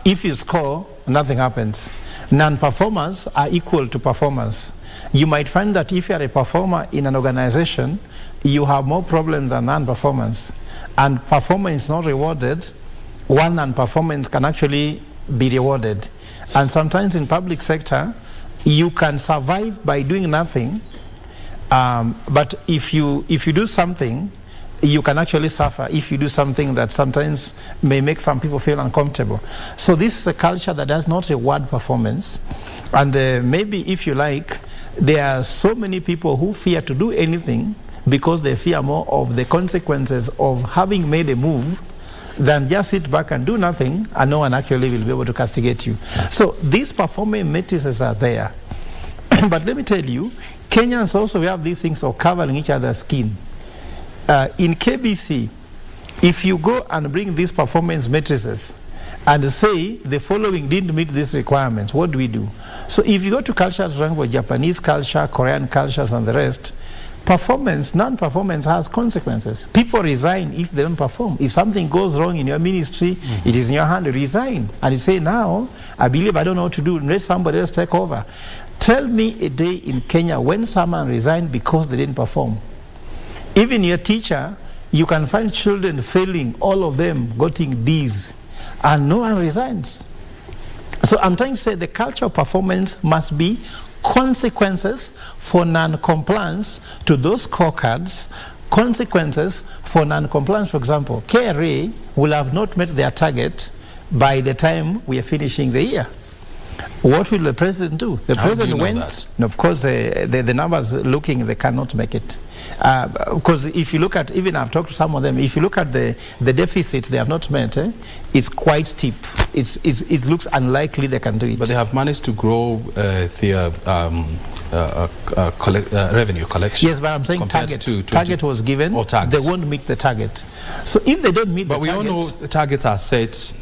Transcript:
If you score, nothing happens. Non-performers are equal to performers. You might find that if you are a performer in an organization, you have more problems than non-performance. And performance is not rewarded. One non-performance can actually be rewarded. And sometimes in public sector, you can survive by doing nothing. But if you do something, you can actually suffer if you do something that sometimes may make some people feel uncomfortable. So this is a culture that does not reward performance. And maybe, if you like, there are so many people who fear to do anything because they fear more of the consequences of having made a move than just sit back and do nothing, and no one actually will be able to castigate you. So these performance matrices are there. But let me tell you, Kenyans also, we have these things of covering each other's skin. In KBC, if you go and bring these performance matrices and say the following didn't meet these requirements, what do we do? So if you go to cultures ranging for Japanese culture, Korean cultures, and the rest, performance, non-performance has consequences. People resign if they don't perform. If something goes wrong in your ministry, it is in your hand to resign. And you say, now, I believe I don't know what to do, let somebody else take over. Tell me a day in Kenya when someone resigned because they didn't perform. Even your teacher, you can find children failing, all of them getting D's, and no one resigns. So I'm trying to say the culture of performance must be consequences for non-compliance to those scorecards, consequences for non-compliance. For example, KRA will have not met their target by the time we are finishing the year. What will the president do? The president went, and of course, the numbers looking, they cannot make it. Because if you look at, even I've talked to some of them, if you look at the deficit they have not met, it's quite steep. It looks unlikely they can do it. But they have managed to grow their revenue collection. Yes, but I'm saying target was given, they won't meet the target. So if they don't meet the target... But we all know the targets are set